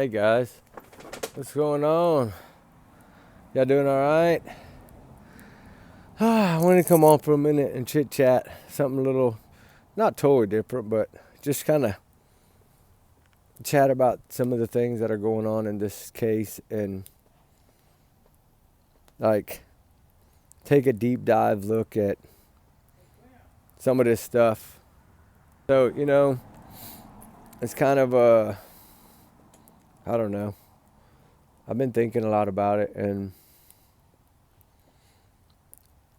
Hey guys, what's going on? Y'all doing all right? I wanted to come on for a minute and chit chat. Something a little, not totally different, but just kind of chat about some of the things that are going on in this case and like take a deep dive look at some of this stuff. So, it's kind of I don't know. I've been thinking a lot about it, and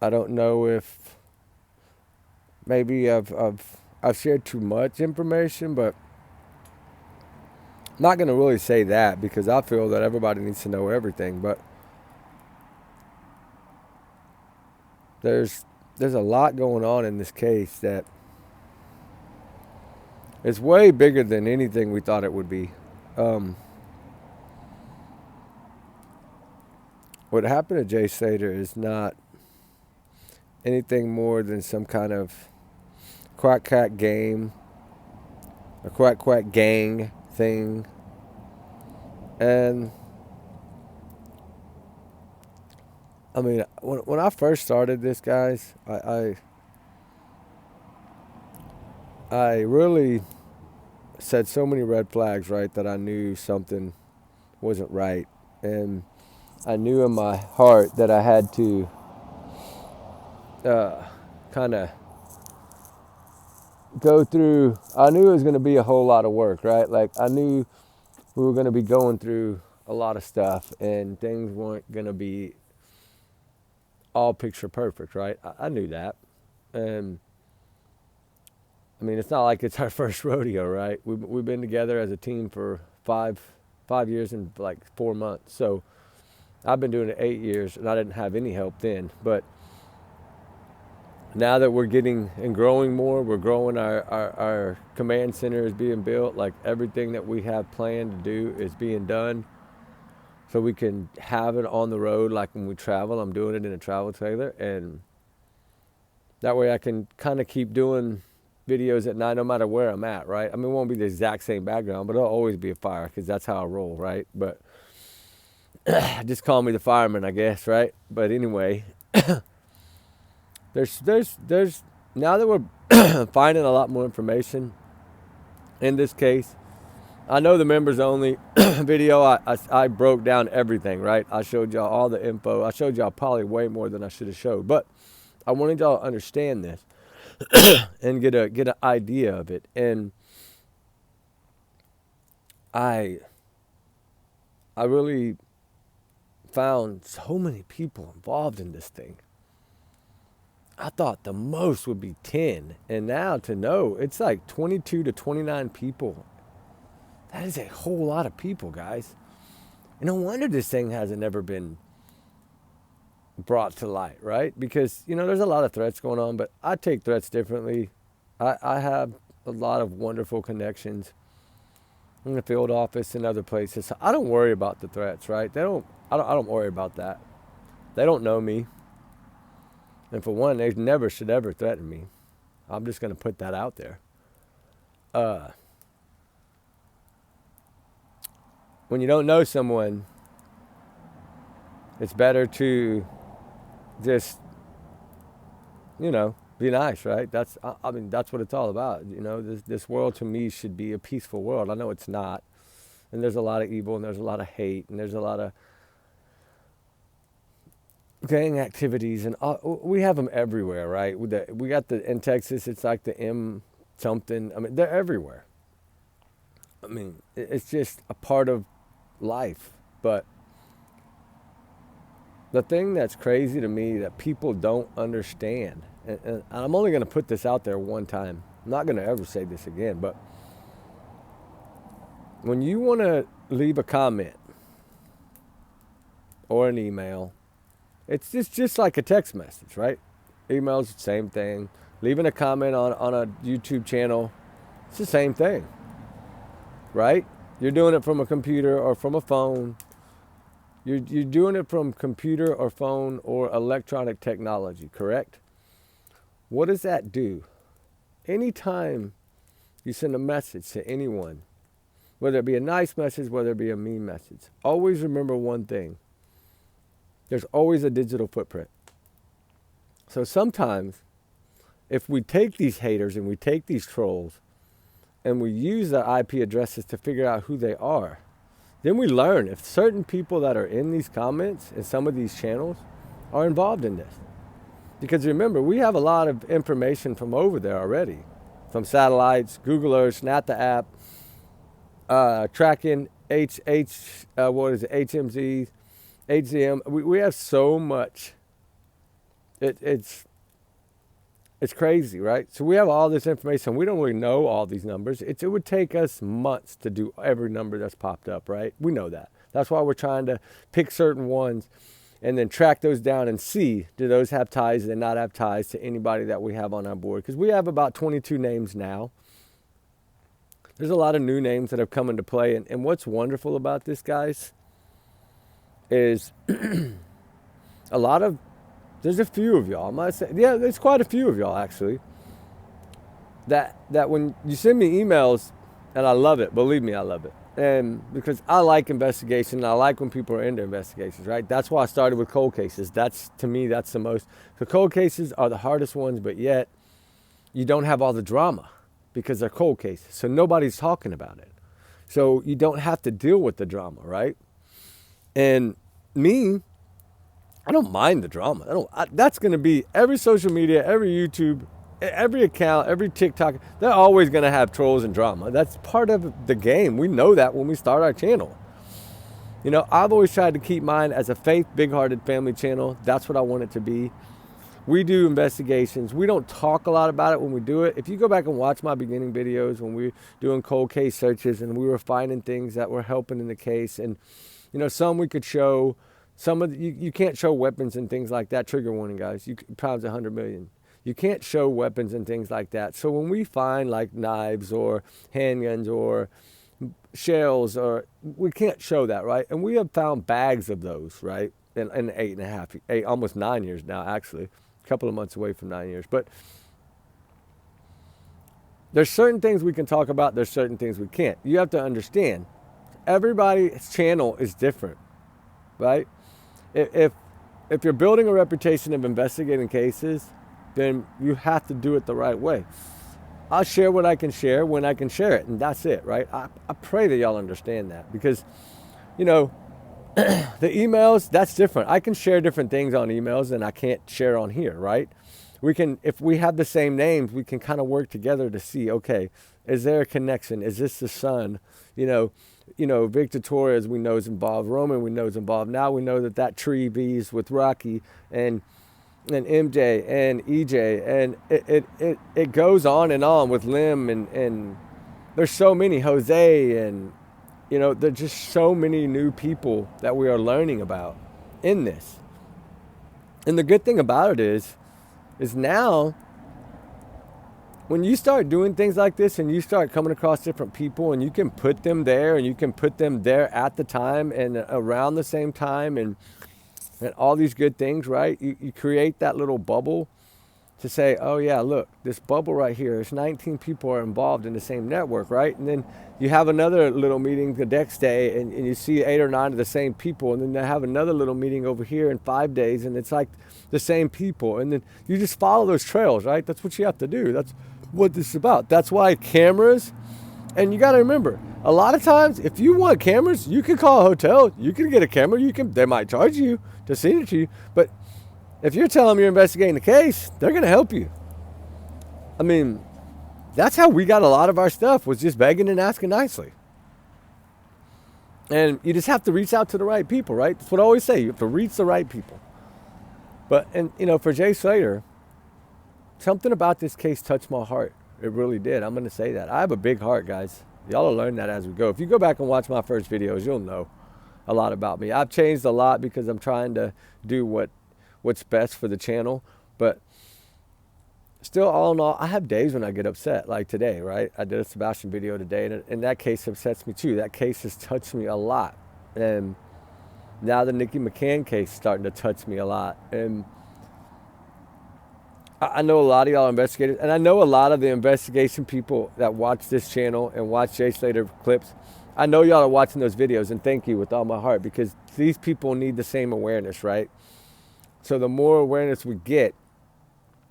I don't know if maybe I've shared too much information, but I'm not going to really say that because I feel that everybody needs to know everything. But there's a lot going on in this case that is way bigger than anything we thought it would be. What happened to Jay Slater is not anything more than some kind of quack quack game, a quack quack gang thing, and I mean, when I first started this, guys, I really said so many red flags, right, that I knew something wasn't right, and I knew in my heart that I had to kind of go through. I knew it was going to be a whole lot of work, right? Like I knew we were going to be going through a lot of stuff, and things weren't going to be all picture perfect, right? I knew that, and I mean, it's not like it's our first rodeo, right? We've been together as a team for five years and like 4 months. So I've been doing it 8 years, and I didn't have any help then. But now that we're getting and growing more, we're growing. Our command center is being built. Like everything that we have planned to do is being done, so we can have it on the road. Like when we travel, I'm doing it in a travel trailer, and that way I can kind of keep doing videos at night no matter where I'm at, right? I mean, it won't be the exact same background, but it'll always be a fire because that's how I roll, right? But just call me the fireman, I guess, right? But anyway, there's now that we're finding a lot more information in this case. I know the members only video, I broke down everything, right? I showed y'all all the info. I showed y'all probably way more than I should have showed, but I wanted y'all to understand this and get an idea of it. And I really found so many people involved in this thing. I thought the most would be 10, and now to know it's like 22 to 29 people. That is a whole lot of people, guys. And no wonder this thing hasn't never been brought to light, right? Because, there's a lot of threats going on, but I take threats differently. I have a lot of wonderful connections in the field office and other places. So I don't worry about the threats, right? I don't worry about that. They don't know me. And for one, they never should ever threaten me. I'm just going to put that out there. When you don't know someone, it's better to just, be nice, right? That's what it's all about. This world to me should be a peaceful world. I know it's not. And there's a lot of evil, and there's a lot of hate, and there's a lot of gang activities, and we have them everywhere, right? We got in Texas, it's like the M something. I mean, they're everywhere. I mean, it's just a part of life. But the thing that's crazy to me that people don't understand, and I'm only going to put this out there one time. I'm not going to ever say this again, but when you want to leave a comment or an email, it's just like a text message, right? Email's the same thing. Leaving a comment on a YouTube channel, it's the same thing, right? You're doing it from a computer or from a phone. You're doing it from computer or phone or electronic technology, correct? What does that do? Anytime you send a message to anyone, whether it be a nice message, whether it be a mean message. Always remember one thing. There's always a digital footprint. So sometimes, if we take these haters and we take these trolls and we use their IP addresses to figure out who they are, then we learn if certain people that are in these comments in some of these channels are involved in this. Because remember, we have a lot of information from over there already, from satellites, Google Earth, Snap the app, tracking HMZ, HZM. We have so much. It's crazy, right? So we have all this information. We don't really know all these numbers. It would take us months to do every number that's popped up, right? We know that. That's why we're trying to pick certain ones and then track those down and see, do those have ties and not have ties to anybody that we have on our board? Because we have about 22 names now. There's a lot of new names that have come into play. And what's wonderful about this, guys, is there's a few of y'all, I might say, yeah, there's quite a few of y'all actually, that when you send me emails, and I love it, believe me, I love it. And because I like investigation, and I like when people are into investigations, right? That's why I started with cold cases. To me, that's the most. The cold cases are the hardest ones, but yet you don't have all the drama because they're cold cases. So nobody's talking about it. So you don't have to deal with the drama, right? And me, I don't mind the drama. That's going to be every social media, every YouTube, every account, every TikTok. They're always going to have trolls and drama. That's part of the game. We know that when we start our channel. You know, I've always tried to keep mine as a faith, big-hearted family channel. That's what I want it to be. We do investigations. We don't talk a lot about it when we do it. If you go back and watch my beginning videos when we were doing cold case searches and we were finding things that were helping in the case, and you know, some we could show. Some of you can't show weapons and things like that. Trigger warning, guys. Pounds 100 million. You can't show weapons and things like that. So when we find like knives or handguns or shells, or we can't show that, right? And we have found bags of those, right? In 8.5, almost 9 years now, actually, a couple of months away from 9 years. But there's certain things we can talk about. There's certain things we can't. You have to understand, everybody's channel is different, right? If you're building a reputation of investigating cases, then you have to do it the right way. I'll share what I can share when I can share it, and that's it, right? I pray that y'all understand that, because, you know, the emails, that's different. I can share different things on emails than I can't share on here, right? We can, if we have the same names, we can kind of work together to see, okay, is there a connection? Is this the son? You know, Victor Torres we know is involved. Roman we know is involved. Now we know that Tree V's with Rocky and MJ and EJ, and it goes on with Lim, and there's so many, Jose, and you know, there's just so many new people that we are learning about in this. And the good thing about it is now when you start doing things like this and you start coming across different people and you can put them there and you can put them there at the time and around the same time and all these good things, right? You create that little bubble to say, oh yeah, look, this bubble right here, there's 19 people are involved in the same network, right? And then you have another little meeting the next day and you see 8 or 9 of the same people, and then they have another little meeting over here in 5 days and it's like the same people. And then you just follow those trails, right? That's what you have to do. That's what this is about. That's why cameras, and you got to remember, a lot of times if you want cameras, you can call a hotel, you can get a camera, they might charge you to send it to you, but if you're telling them you're investigating the case, they're going to help you. I mean, that's how we got a lot of our stuff, was just begging and asking nicely. And you just have to reach out to the right people, right? That's what I always say. You have to reach the right people. But, and you know, for Jay Slater, something about this case touched my heart. It really did. I'm going to say that. I have a big heart, guys. Y'all will learn that as we go. If you go back and watch my first videos, you'll know a lot about me. I've changed a lot because I'm trying to do what's best for the channel. But still, all in all, I have days when I get upset, like today, right? I did a Sebastian video today, and that case upsets me too. That case has touched me a lot. And now the Nikki McCann case is starting to touch me a lot. And I know a lot of y'all investigators, and I know a lot of the investigation people that watch this channel and watch Jay Slater clips, I know y'all are watching those videos, and thank you with all my heart, because these people need the same awareness, right? So the more awareness we get,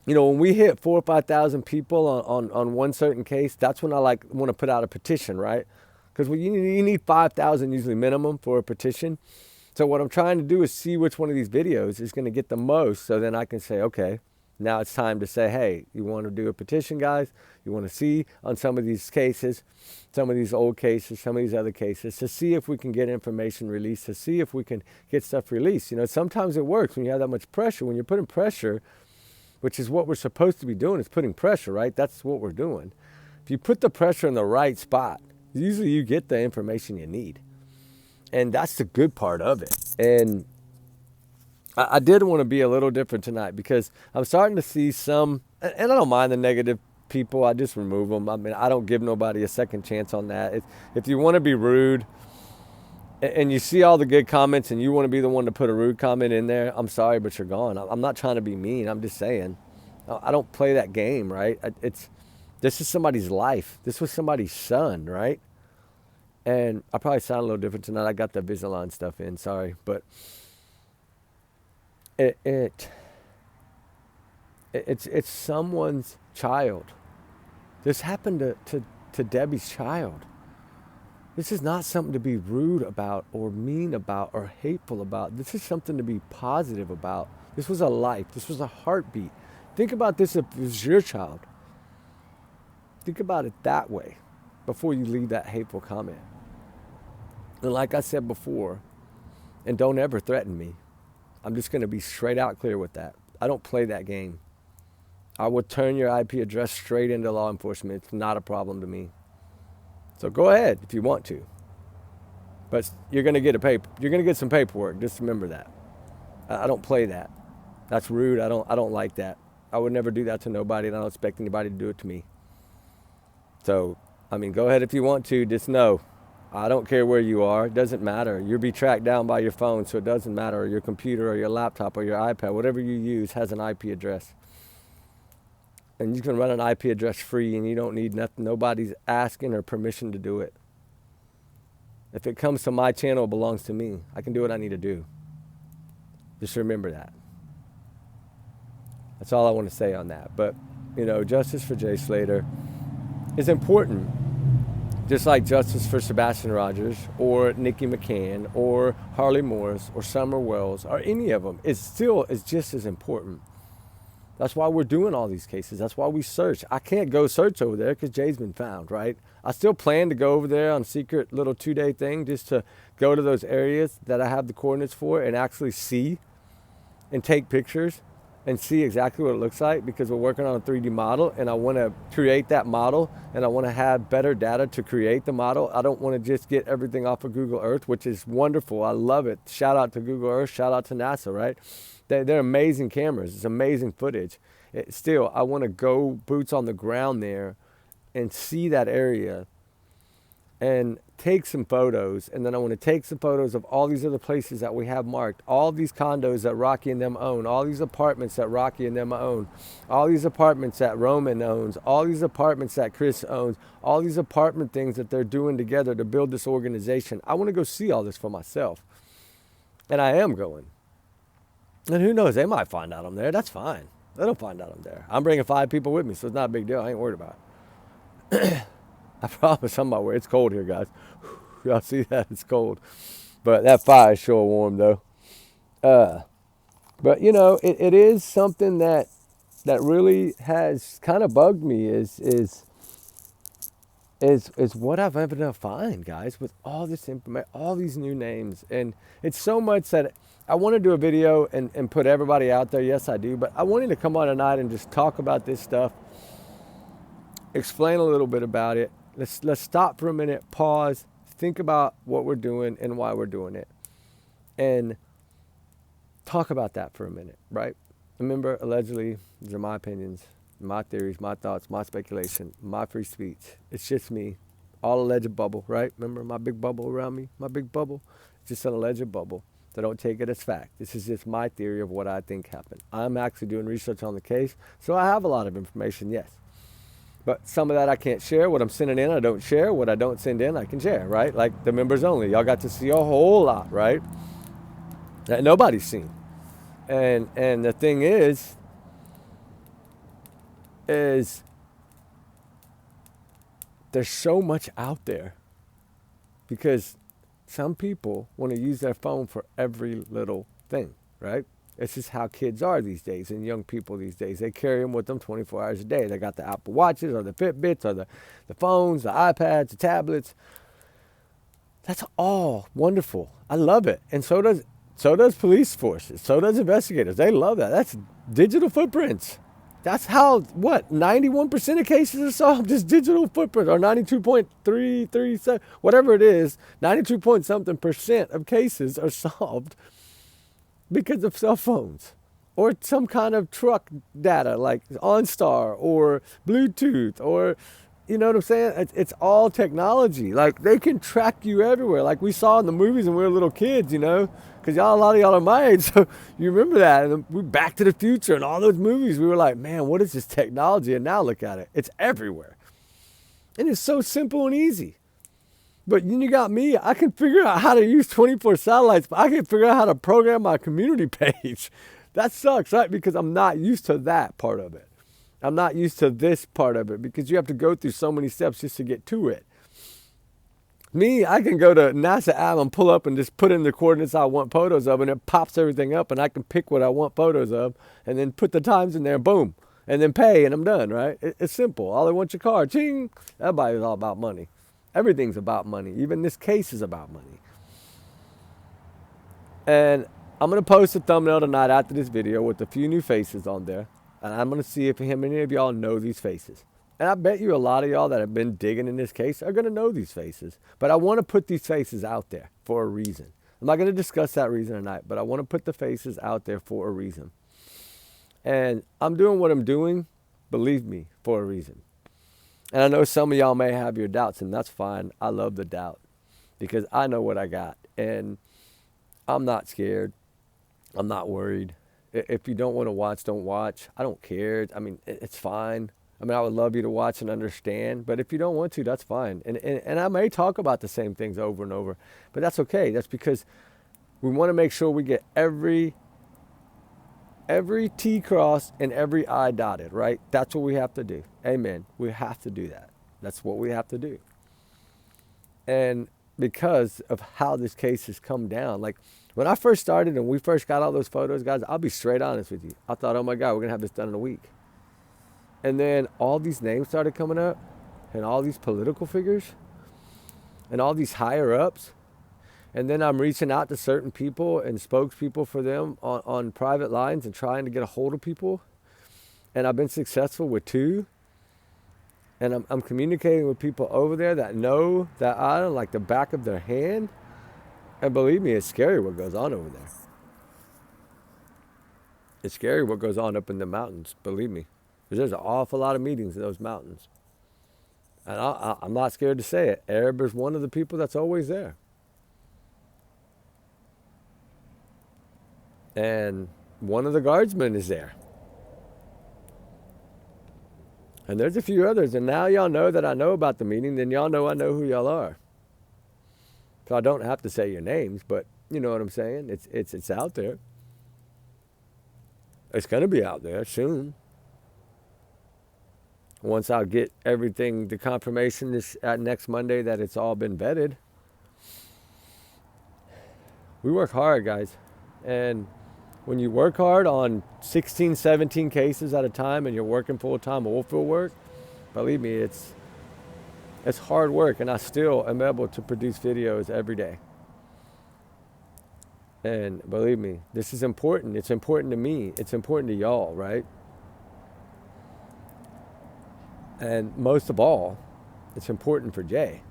you know, when we hit 4,000 or 5,000 people on one certain case, that's when I want to put out a petition, right? Because you need 5,000 usually minimum for a petition. So what I'm trying to do is see which one of these videos is going to get the most, so then I can say, okay, now it's time to say, hey, you want to do a petition, guys? You want to see on some of these cases, some of these old cases, some of these other cases, to see if we can get information released, to see if we can get stuff released. You know, sometimes it works when you have that much pressure. When you're putting pressure, which is what we're supposed to be doing, is putting pressure, right? That's what we're doing. If you put the pressure in the right spot, usually you get the information you need. And that's the good part of it. And I did want to be a little different tonight, because I'm starting to see some, and I don't mind the negative people. I just remove them. I mean, I don't give nobody a second chance on that. If you want to be rude and you see all the good comments and you want to be the one to put a rude comment in there, I'm sorry, but you're gone. I'm not trying to be mean. I'm just saying, I don't play that game, right? This is somebody's life. This was somebody's son, right? And I probably sound a little different tonight. I got the Invisalign stuff in, sorry, but it's someone's child. This happened to Debbie's child. This is not something to be rude about or mean about or hateful about. This is something to be positive about. This was a life. This was a heartbeat. Think about this if it was your child. Think about it that way before you leave that hateful comment. And like I said before, and don't ever threaten me. I'm just going to be straight out clear with that. I don't play that game. I will turn your IP address straight into law enforcement. It's not a problem to me. So go ahead if you want to. But you're going to get you're going to get some paperwork. Just remember that. I don't play that. That's rude. I don't like that. I would never do that to nobody, and I don't expect anybody to do it to me. So, I mean, go ahead if you want to. Just know, I don't care where you are. It doesn't matter. You'll be tracked down by your phone, so it doesn't matter. Or your computer or your laptop or your iPad, whatever you use has an IP address. And you can run an IP address free, and you don't need nothing. Nobody's asking or permission to do it. If it comes to my channel, it belongs to me. I can do what I need to do. Just remember that. That's all I want to say on that. But, you know, justice for Jay Slater is important. Just like justice for Sebastian Rogers or Nikki McCann or Harley Morris or Summer Wells or any of them, it still is just as important. That's why we're doing all these cases. That's why we search. I can't go search over there because Jay's been found, right? I still plan to go over there on a secret little 2-day thing just to go to those areas that I have the coordinates for and actually see and take pictures and see exactly what it looks like, because we're working on a 3D model and I want to create that model and I want to have better data to create the model. I don't want to just get everything off of Google Earth, which is wonderful. I love it. Shout out to Google Earth. Shout out to NASA, right? They're amazing cameras. It's amazing footage. Still, I want to go boots on the ground there and see that area and take some photos. And then I want to take some photos of all these other places that we have marked, all these condos that Rocky and them own, all these apartments that Rocky and them own, all these apartments that Roman owns, all these apartments that Chris owns, all these apartment things that they're doing together to build this organization. I want to go see all this for myself. And I am going. And who knows, they might find out I'm there. That's fine. They don't find out I'm there. I'm bringing 5 people with me, so it's not a big deal. I ain't worried about it. I promise I'm not worried. It's cold here, guys. Y'all see that? It's cold. But that fire is sure warm, though. But, you know, it is something that really has kind of bugged me is what I've ended up finding, guys, with all this information, all these new names. And it's so much that I want to do a video and put everybody out there. Yes, I do. But I wanted to come on tonight and just talk about this stuff, explain a little bit about it. Let's stop for a minute, pause, think about what we're doing and why we're doing it, and talk about that for a minute, right? Remember, allegedly, these are my opinions, my theories, my thoughts, my speculation, my free speech. It's just me, all alleged bubble, right? Remember my big bubble around me, my big bubble? It's just an alleged bubble. So don't take it as fact. This is just my theory of what I think happened. I'm actually doing research on the case, so I have a lot of information, yes. But some of that I can't share. What I'm sending in, I don't share. What I don't send in, I can share, right? Like the members only. Y'all got to see a whole lot, right? That nobody's seen. And the thing is there's so much out there because some people want to use their phone for every little thing, right? This is how kids are these days and young people these days. They carry them with them 24 hours a day. They got the Apple Watches or the Fitbits or the phones, the iPads, the tablets. That's all wonderful. I love it. And so does police forces. So does investigators. They love that. That's digital footprints. That's how, 91% of cases are solved is digital footprints, or 92.337, whatever it is, 92 point something percent of cases are solved because of cell phones or some kind of truck data like OnStar or Bluetooth or, you know what I'm saying? It's all technology. Like they can track you everywhere. Like we saw in the movies when we were little kids, you know, because a lot of y'all are my age, so you remember that. And we Back to the Future and all those movies, we were like, man, what is this technology? And now look at it. It's everywhere. And it's so simple and easy. But you got me, I can figure out how to use 24 satellites, but I can figure out how to program my community page. That sucks, right? Because I'm not used to that part of it. I'm not used to this part of it because you have to go through so many steps just to get to it. Me, I can go to NASA app and pull up and just put in the coordinates I want photos of, and it pops everything up, and I can pick what I want photos of, and then put the times in there, boom, and then pay, and I'm done, right? It's simple. All I want your car, ching. Everybody's all about money. Everything's about money. Even this case is about money. And I'm going to post a thumbnail tonight after this video with a few new faces on there, and I'm going to see if any of y'all know these faces. And I bet you a lot of y'all that have been digging in this case are going to know these faces. But I want to put these faces out there for a reason. I'm not going to discuss that reason tonight, but I want to put the faces out there for a reason. And I'm doing what I'm doing, believe me, for a reason. And I know some of y'all may have your doubts, and that's fine. I love the doubt because I know what I got. And I'm not scared. I'm not worried. If you don't want to watch, don't watch. I don't care. I mean, it's fine. I mean, I would love you to watch and understand, but if you don't want to, that's fine. And I may talk about the same things over and over, but that's okay. That's because we want to make sure we get every T crossed and every I dotted, right? That's what we have to do. Amen. We have to do that. That's what we have to do. And because of how this case has come down, like when I first started and we first got all those photos, guys, I'll be straight honest with you. I thought, oh my God, we're going to have this done in a week. And then all these names started coming up and all these political figures and all these higher ups. And then I'm reaching out to certain people and spokespeople for them on private lines and trying to get a hold of people. And I've been successful with 2. And I'm communicating with people over there that know that island like the back of their hand. And believe me, it's scary what goes on over there. It's scary what goes on up in the mountains, believe me. Because there's an awful lot of meetings in those mountains. And I'm not scared to say it. Arab is one of the people that's always there. And one of the guardsmen is there. And there's a few others. And now y'all know that I know about the meeting. Then y'all know I know who y'all are. So I don't have to say your names, but you know what I'm saying? It's out there. It's going to be out there soon. Once I get everything, the confirmation this next Monday that it's all been vetted. We work hard, guys. And when you work hard on 16, 17 cases at a time and you're working full-time oilfield work, believe me, it's hard work. And I still am able to produce videos every day. And believe me, this is important. It's important to me. It's important to y'all, right? And most of all, it's important for Jay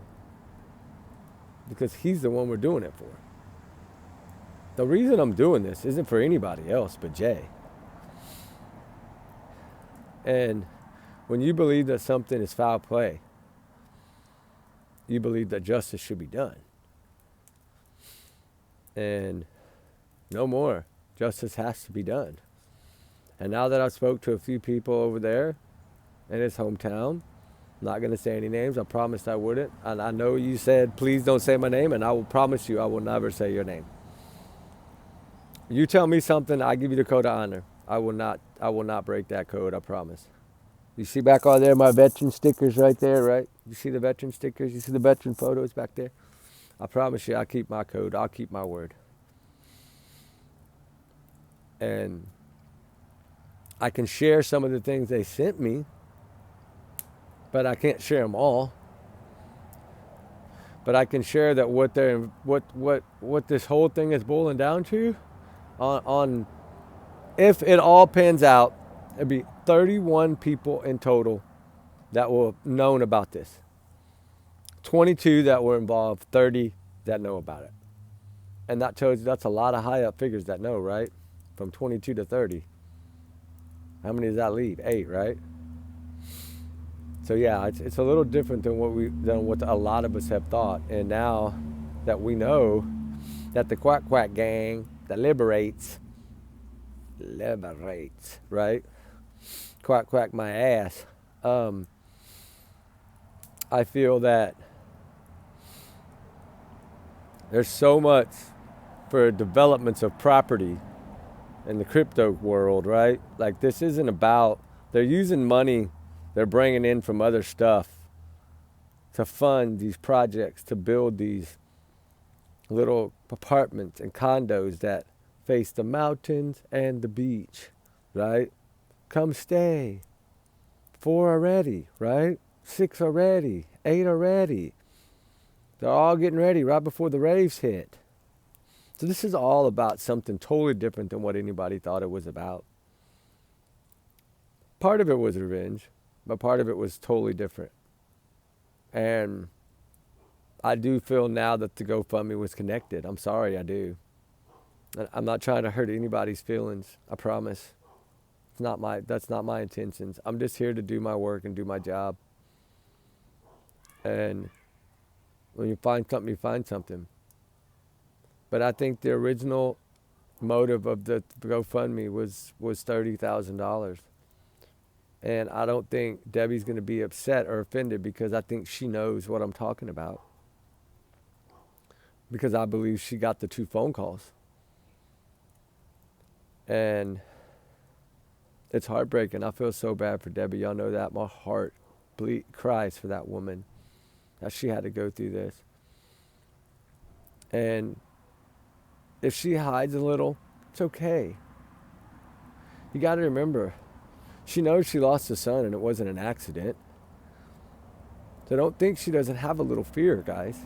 because he's the one we're doing it for. The reason I'm doing this isn't for anybody else but Jay. And when you believe that something is foul play, you believe that justice should be done. And no more. Justice has to be done. And now that I've spoke to a few people over there in his hometown, I'm not going to say any names. I promised I wouldn't. And I know you said, please don't say my name, and I will promise you I will never say your name. You tell me something, I give you the code of honor. I will not break that code, I promise. You see back on there my veteran stickers right there, right? You see the veteran stickers? You see the veteran photos back there? I promise you I'll keep my code. I'll keep my word. And I can share some of the things they sent me, but I can't share them all. But I can share that what this whole thing is boiling down to, on if it all pans out, it'd be 31 people in total that will have known about this. 22 that were involved, 30 that know about it. And that tells you that's a lot of high up figures that know, right? From 22 to 30. How many does that leave? 8, right? So yeah, it's a little different than what a lot of us have thought. And now that we know that the Quack Quack gang that liberates, right? Quack quack my ass. I feel that there's so much for developments of property in the crypto world, right? Like, this isn't about, they're using money they're bringing in from other stuff to fund these projects, to build these little apartments and condos that face the mountains and the beach, right? Come stay. 4 already, right? 6 already, 8 already. They're all getting ready right before the raves hit. So this is all about something totally different than what anybody thought it was about. Part of it was revenge, but part of it was totally different. And I do feel now that the GoFundMe was connected. I'm sorry, I do. I'm not trying to hurt anybody's feelings, I promise. That's not my intentions. I'm just here to do my work and do my job. And when you find something, you find something. But I think the original motive of the GoFundMe was $30,000. And I don't think Debbie's going to be upset or offended, because I think she knows what I'm talking about. Because I believe she got the 2 phone calls. And it's heartbreaking. I feel so bad for Debbie. Y'all know that. My heart cries for that woman, that she had to go through this. And if she hides a little, it's okay. You got to remember, she knows she lost a son and it wasn't an accident. So don't think she doesn't have a little fear, guys.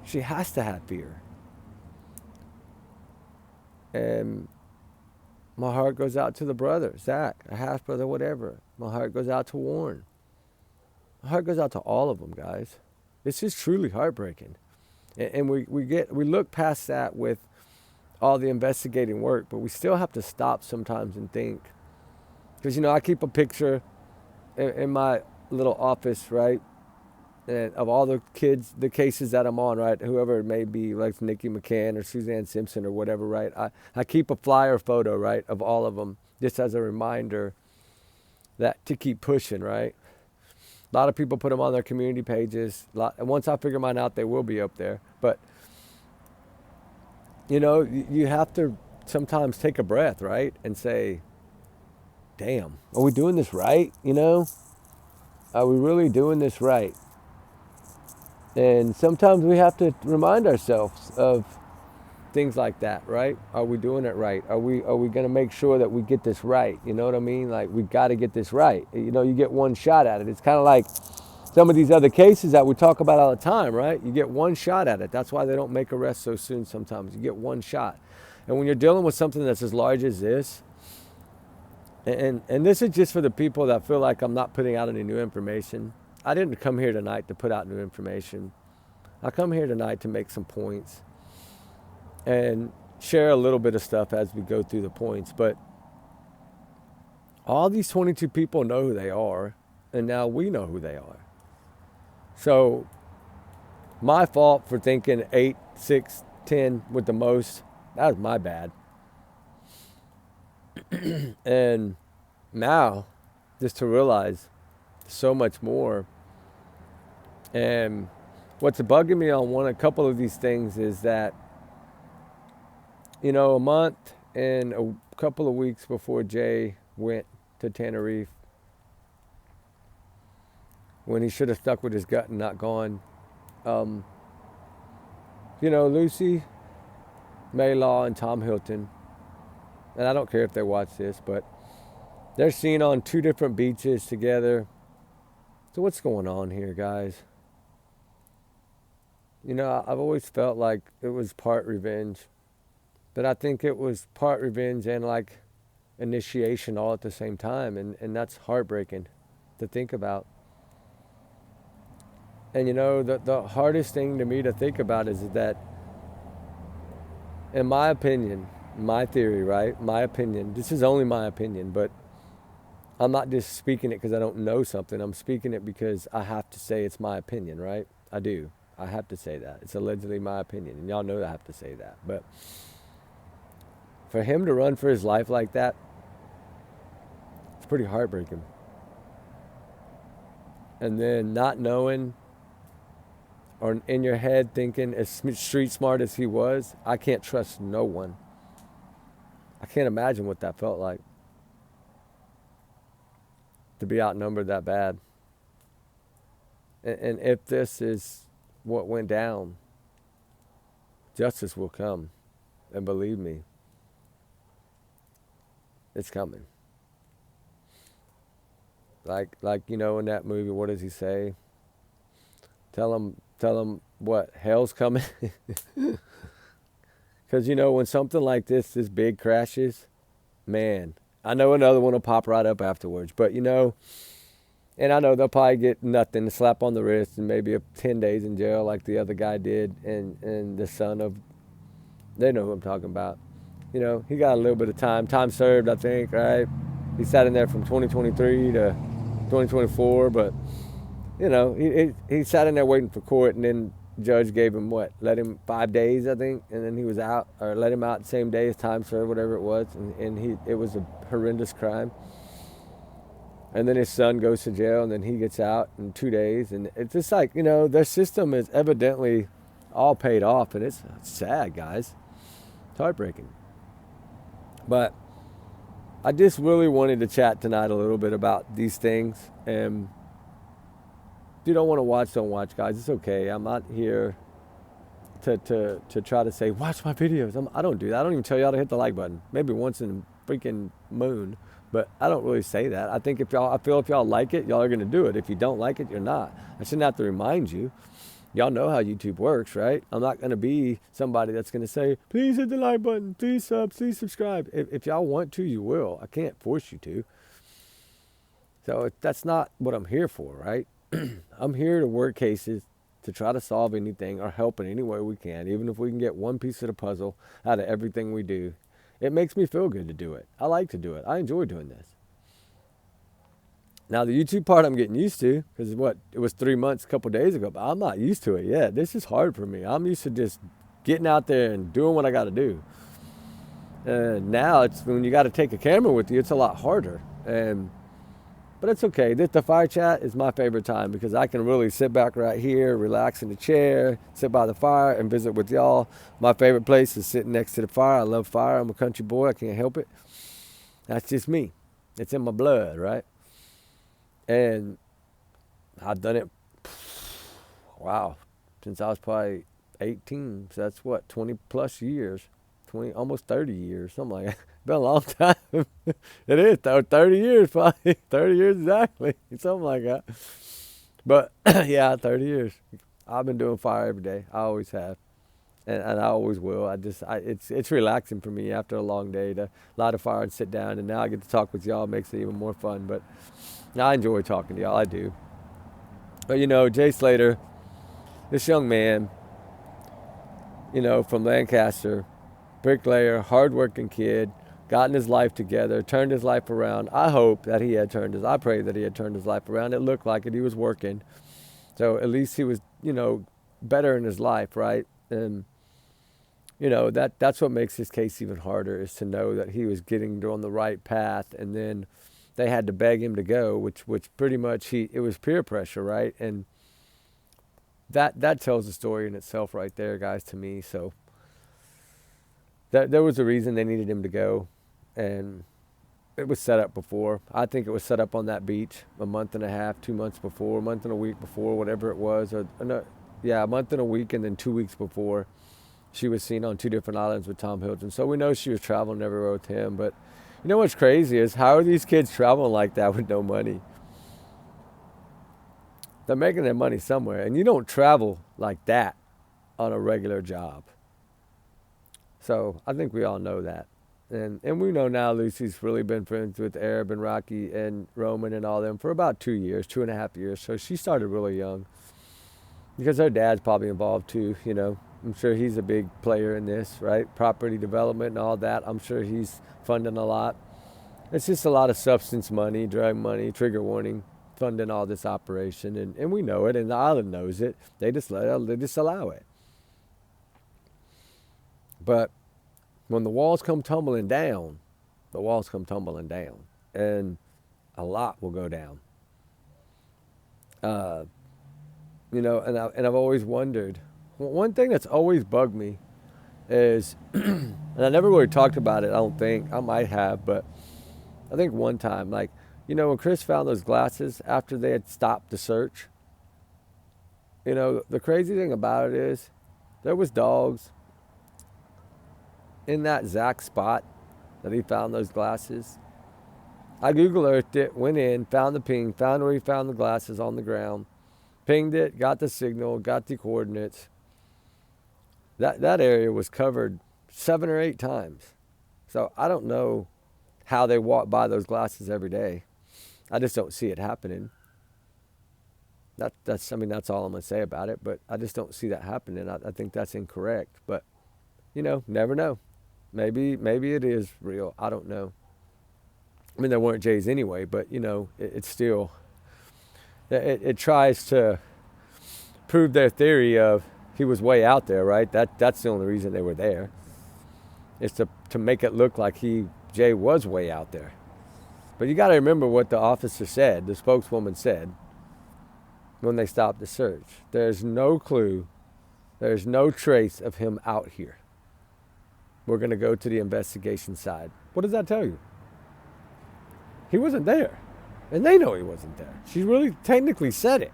She has to have fear. And my heart goes out to the brother, Zach, a half brother, whatever. My heart goes out to Warren. My heart goes out to all of them, guys. This is truly heartbreaking. And we look past that with all the investigating work, but we still have to stop sometimes and think. Because, I keep a picture in my little office, right? And of all the kids, the cases that I'm on, right? Whoever it may be, like Nikki McCann or Suzanne Simpson or whatever, right? I keep a flyer photo, right, of all of them, just as a reminder that to keep pushing, right? A lot of people put them on their community pages. And once I figure mine out, they will be up there. But, you have to sometimes take a breath, right? And say, damn, are we doing this right? Are we really doing this right? And sometimes we have to remind ourselves of things like that, right? Are we doing it right? Are we going to make sure that we get this right? You know what I mean? Like, we got to get this right. You get one shot at it. It's kind of like some of these other cases that we talk about all the time, right? You get one shot at it. That's why they don't make arrests so soon sometimes. You get one shot. And when you're dealing with something that's as large as this, and this is just for the people that feel like I'm not putting out any new information. I didn't come here tonight to put out new information. I come here tonight to make some points and share a little bit of stuff as we go through the points. But all these 22 people know who they are, and now we know who they are. So my fault for thinking 8, 6, 10 with the most. That was my bad. And now, just to realize so much more. And what's bugging me on a couple of these things is that, a month and a couple of weeks before Jay went to Tenerife, when he should have stuck with his gut and not gone, um, Lucy, Maylaw, and Tom Hilton, and I don't care if they watch this, but they're seen on 2 different beaches together. So what's going on here, guys? I've always felt like it was part revenge, but I think it was part revenge and like initiation all at the same time, and that's heartbreaking to think about. And the hardest thing to me to think about is that, in my opinion, my theory, right? My opinion, this is only my opinion, but I'm not just speaking it because I don't know something. I'm speaking it because I have to say it's my opinion, right? I do. I have to say that. It's allegedly my opinion, and y'all know I have to say that. But for him to run for his life like that, it's pretty heartbreaking. And then not knowing, or in your head thinking, as street smart as he was, I can't trust no one. I can't imagine what that felt like, to be outnumbered that bad. And if this is what went down, justice will come. And believe me, it's coming. Like in that movie, what does he say? Tell him what, hell's coming? Because when something like this big crashes, man, I know another one will pop right up afterwards. But and I know they'll probably get nothing, a slap on the wrist, and maybe 10 days in jail like the other guy did, and the son of, they know who I'm talking about. He got a little bit of time served, I think, right? He sat in there from 2023 to 2024, but he sat in there waiting for court, and then the judge gave him let him 5 days, I think, and then he was out, or let him out the same day as time served, whatever it was, and it was a horrendous crime. And then his son goes to jail, and then he gets out in 2 days. And it's just like, their system is evidently all paid off. And it's sad, guys. It's heartbreaking. But I just really wanted to chat tonight a little bit about these things. And if you don't want to watch, don't watch, guys. It's okay. I'm not here to try to say, watch my videos. I don't do that. I don't even tell y'all to hit the like button. Maybe once in a freaking moon. But I don't really say that. I think if y'all like it, y'all are going to do it. If you don't like it, you're not. I shouldn't have to remind you. Y'all know how YouTube works, right? I'm not going to be somebody that's going to say, please hit the like button, please please subscribe. If y'all want to, you will. I can't force you to. So that's not what I'm here for, right? I'm here to work cases, to try to solve anything or help in any way we can, even if we can get one piece of the puzzle out of everything we do. It makes me feel good to do it. I like to do it. I enjoy doing this. Now, the YouTube part I'm getting used to, because it was 3 months a couple days ago, but I'm not used to it yet. This is hard for me. I'm used to just getting out there and doing what I got to do. And now, it's when you got to take a camera with you, it's a lot harder. But it's okay. The fire chat is my favorite time because I can really sit back right here, relax in the chair, sit by the fire, and visit with y'all. My favorite place is sitting next to the fire. I love fire. I'm a country boy. I can't help it. That's just me. It's in my blood, right? And I've done it, wow, since I was probably 18. So that's 20 plus years, almost 30 years, something like that. Been a long time. It is, 30 years probably. 30 years exactly. Something like that. But yeah, 30 years. I've been doing fire every day. I always have. And I always will. It's relaxing for me after a long day to light a fire and sit down. And now I get to talk with y'all. It makes it even more fun. But I enjoy talking to y'all. I do. But Jay Slater, this young man, from Lancaster, bricklayer, hardworking kid, gotten his life together, turned his life around. I pray that he had turned his life around. It looked like it. He was working. So at least he was, better in his life, right? And, that's what makes this case even harder, is to know that he was getting on the right path. And then they had to beg him to go, which pretty much it was peer pressure, right? And that tells the story in itself right there, guys, to me. So there was a reason they needed him to go, and it was set up before. I think it was set up on that beach a month and a half, 2 months before, a month and a week before, whatever it was. Or no, yeah, a month and a week, and then 2 weeks before, she was seen on 2 different islands with Tom Hilton. So we know she was traveling everywhere with him. But you know what's crazy is, how are these kids traveling like that with no money? They're making their money somewhere, and you don't travel like that on a regular job. So I think we all know that. And we know now Lucy's really been friends with Arab and Rocky and Roman and all them for about 2 years, 2.5 years. So she started really young, because her dad's probably involved too. You know, I'm sure he's a big player in this, right? Property development and all that. I'm sure he's funding a lot. It's just a lot of substance money, drug money, trigger warning, funding all this operation. And we know it, and the island knows it. They just allow it. But when the walls come tumbling down, the walls come tumbling down, and a lot will go down. You know, and I've always wondered, one thing that's always bugged me is, and I never really talked about it, I don't think, I might have, but I think one time, like, you know, when Chris found those glasses after they had stopped the search, you know, the crazy thing about it is, there was dogs in that exact spot that he found those glasses. I Google Earthed it, went in, found the ping, found where he found the glasses on the ground, pinged it, got the signal, got the coordinates. That area was covered 7 or 8 times. So I don't know how they walk by those glasses every day. I just don't see it happening. That's all I'm going to say about it, but I just don't see that happening. I think that's incorrect, but you know, never know. Maybe it is real. I don't know. I mean, there weren't J's anyway, but you know, it's still, it tries to prove their theory of he was way out there, right? That's the only reason they were there. Is to make it look like Jay was way out there. But you got to remember what the officer said, the spokeswoman said, when they stopped the search. There's no clue, there's no trace of him out here. We're going to go to the investigation side. What does that tell you? He wasn't there. And they know he wasn't there. She really technically said it.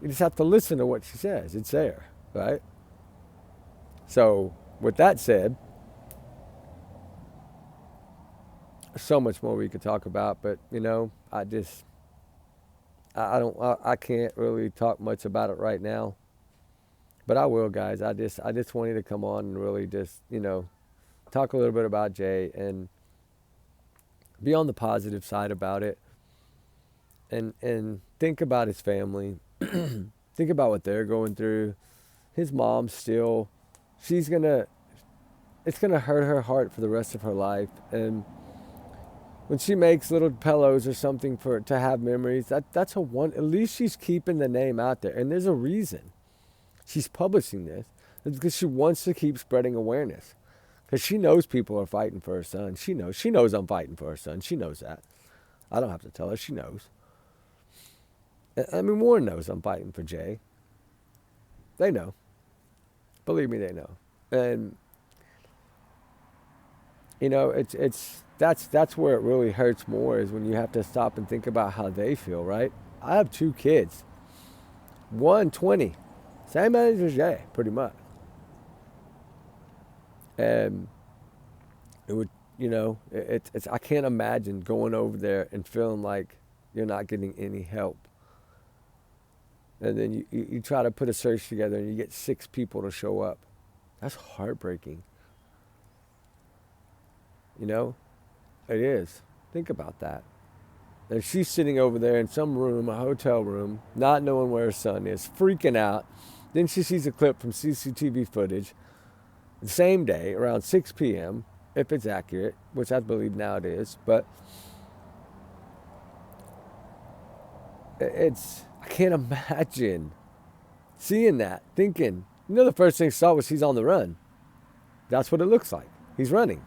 You just have to listen to what she says. It's there, right? So, with that said, so much more we could talk about, but you know, I can't really talk much about it right now. But I will, guys. I just wanted to come on and really just, you know, talk a little bit about Jay and be on the positive side about it, and think about his family. Think about what they're going through. His mom still, it's gonna hurt her heart for the rest of her life. And when she makes little pillows or something to have memories, that's a one. At least she's keeping the name out there, and there's a reason she's publishing this. It's because she wants to keep spreading awareness. Because she knows people are fighting for her son. She knows I'm fighting for her son. She knows that. I don't have to tell her. She knows. I mean, Warren knows I'm fighting for Jay. They know. Believe me, they know. And you know, that's where it really hurts more, is when you have to stop and think about how they feel, right? I have 2 kids. 1, 20. Same age as Jay, pretty much. And it would, you know, it's I can't imagine going over there and feeling like you're not getting any help. And then you try to put a search together and you get 6 people to show up. That's heartbreaking. You know, it is. Think about that. And she's sitting over there in some room, a hotel room, not knowing where her son is, freaking out. Then she sees a clip from CCTV footage the same day around 6 p.m., if it's accurate, which I believe now it is. But I can't imagine seeing that, thinking, you know, the first thing I saw was he's on the run. That's what it looks like. He's running.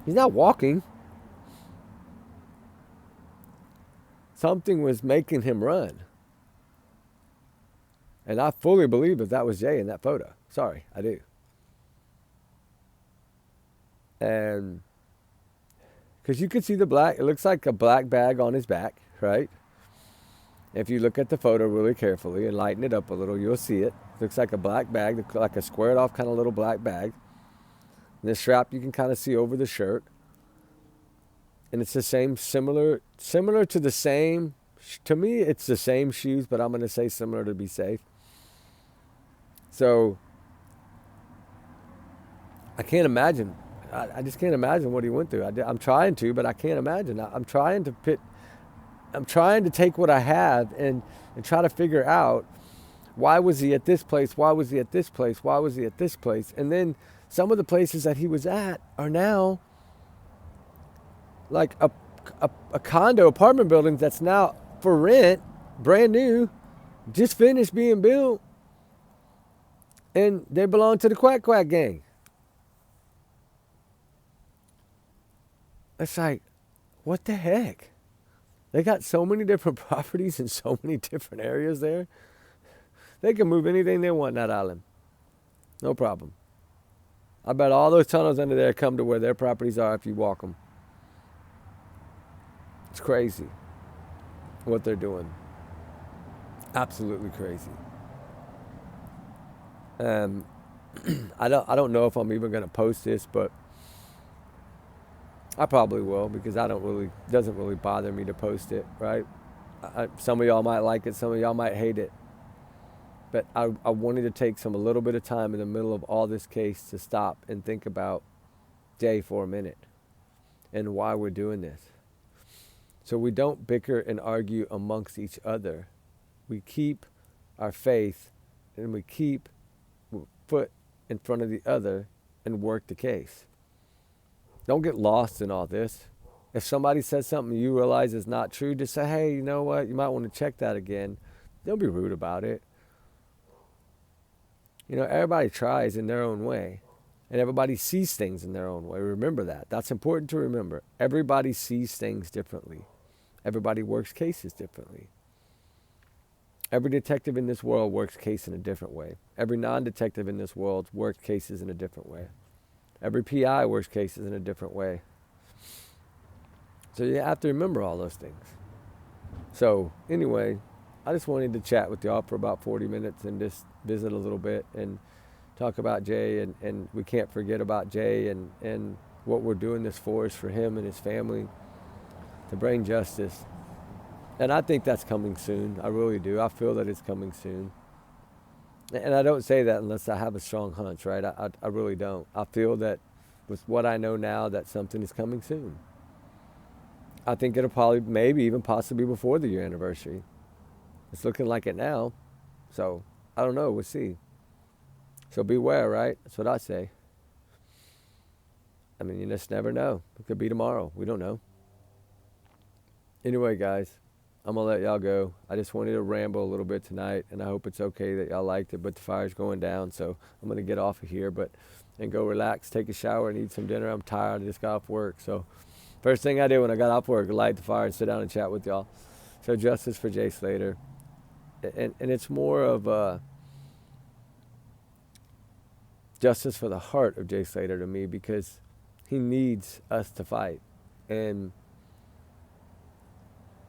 He's not walking. something was making him run. And I fully believe that was Jay in that photo. Sorry, I do. And because you could see the black, it looks like a black bag on his back, right? If you look at the photo really carefully and lighten it up a little, you'll see it. Looks like a black bag, like a squared off kind of little black bag. And the strap you can kind of see over the shirt. And it's the same, similar to the same, to me it's the same shoes, but I'm going to say similar to be safe. So I can't imagine. I just can't imagine what he went through. I'm trying to, but I can't imagine. I'm trying to take what I have and try to figure out, why was he at this place? Why was he at this place? Why was he at this place? And then some of the places that he was at are now like a condo apartment building that's now for rent, brand new, just finished being built. And they belong to the Quack Quack gang. It's like, what the heck? They got so many different properties in so many different areas there. They can move anything they want in that island. No problem. I bet all those tunnels under there come to where their properties are if you walk them. It's crazy what they're doing. Absolutely crazy. I don't know if I'm even going to post this, but I probably will, because it doesn't really bother me to post it, right? Some of y'all might like it, some of y'all might hate it. But I wanted to take a little bit of time in the middle of all this case to stop and think about Jay for a minute and why we're doing this. So we don't bicker and argue amongst each other. We keep our faith and we keep foot in front of the other and work the case. Don't get lost in all this. If somebody says something you realize is not true, just say, hey, you know what? You might want to check that again. Don't be rude about it. You know, everybody tries in their own way. And everybody sees things in their own way. Remember that. That's important to remember. Everybody sees things differently. Everybody works cases differently. Every detective in this world works case in a different way. Every non-detective in this world works cases in a different way. Every PI works cases in a different way. So you have to remember all those things. So anyway, I just wanted to chat with y'all for about 40 minutes and just visit a little bit and talk about Jay. And we can't forget about Jay, and what we're doing this for is for him and his family, to bring justice. And I think that's coming soon. I really do. I feel that it's coming soon. And I don't say that unless I have a strong hunch, right? I really don't. I feel that with what I know now, that something is coming soon. I think it'll probably, maybe even possibly before the year anniversary. It's looking like it now. So, I don't know. We'll see. So beware, right? That's what I say. I mean, you just never know. It could be tomorrow. We don't know. Anyway, guys, I'm going to let y'all go. I just wanted to ramble a little bit tonight, and I hope it's okay that y'all liked it, but the fire's going down, so I'm going to get off of here and go relax, take a shower, and eat some dinner. I'm tired. I just got off work. So first thing I did when I got off work, light the fire and sit down and chat with y'all. So justice for Jay Slater. And it's more of justice for the heart of Jay Slater to me, because he needs us to fight. And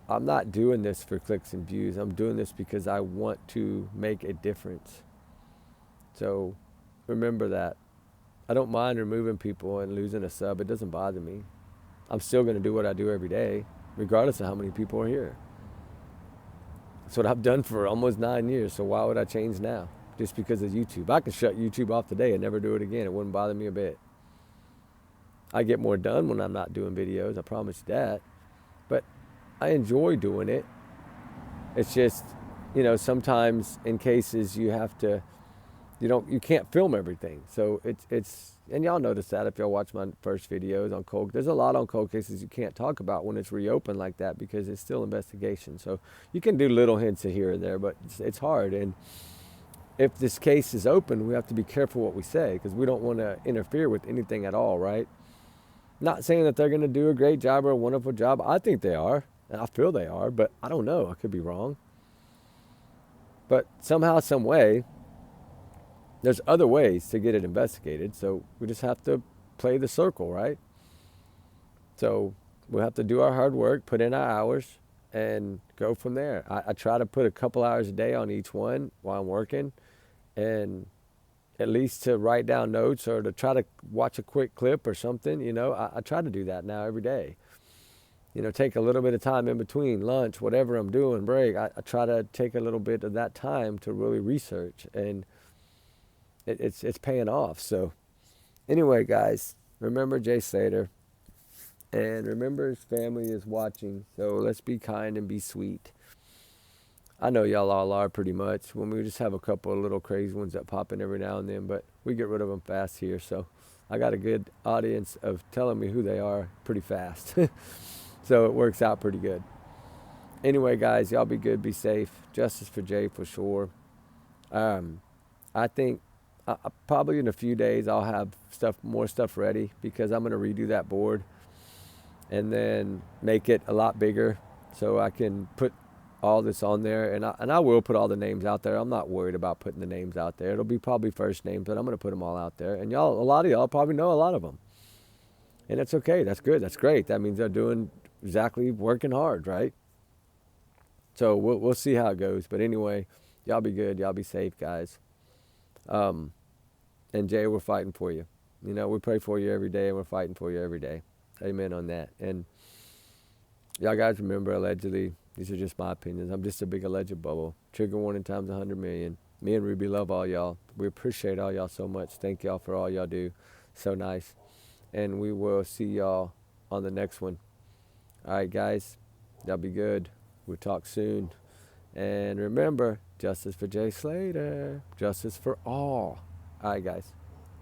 I'm not doing this for clicks and views. I'm doing this because I want to make a difference. So remember that. I don't mind removing people and losing a sub. It doesn't bother me. I'm still going to do what I do every day, regardless of how many people are here. That's what I've done for almost 9 years. So why would I change now? Just because of YouTube. I could shut YouTube off today and never do it again. It wouldn't bother me a bit. I get more done when I'm not doing videos. I promise you that. But I enjoy doing it. It's just, sometimes in cases you have to, you can't film everything. So it's, and y'all notice that if y'all watch my first videos on cold, there's a lot on cold cases you can't talk about when it's reopened like that, because it's still investigation. So you can do little hints here and there, but it's hard. And if this case is open, we have to be careful what we say, because we don't want to interfere with anything at all, right? Not saying that they're going to do a great job or a wonderful job. I think they are. And I feel they are, but I don't know. I could be wrong. But somehow, some way, there's other ways to get it investigated. So we just have to play the circle, right? So we'll have to do our hard work, put in our hours, and go from there. I try to put a couple hours a day on each one while I'm working, and at least to write down notes or to try to watch a quick clip or something. I try to do that now every day. Take a little bit of time in between lunch, whatever I'm doing, break. I try to take a little bit of that time to really research, and it's paying off. So anyway, guys, remember Jay Slater, and remember his family is watching. So let's be kind and be sweet. I know y'all all are pretty much. When we just have a couple of little crazy ones that pop in every now and then, but we get rid of them fast here. So I got a good audience of telling me who they are pretty fast. So it works out pretty good. Anyway, guys, y'all be good, be safe. Justice for Jay for sure. I think probably in a few days I'll have more stuff ready because I'm gonna redo that board and then make it a lot bigger so I can put all this on there, and I will put all the names out there. I'm not worried about putting the names out there. It'll be probably first names, but I'm gonna put them all out there, and a lot of y'all probably know a lot of them, and it's okay. That's good. That's great. That means they're doing exactly working hard, right? So we'll see how it goes. But anyway, y'all be good. Y'all be safe, guys. And Jay, we're fighting for you. We pray for you every day, and we're fighting for you every day. Amen on that. And y'all guys remember, allegedly, these are just my opinions. I'm just a big alleged bubble. Trigger warning times 100 million. Me and Ruby love all y'all. We appreciate all y'all so much. Thank y'all for all y'all do. So nice. And we will see y'all on the next one. All right, guys. Y'all be good. We'll talk soon. And remember, justice for Jay Slater. Justice for all. All right, guys.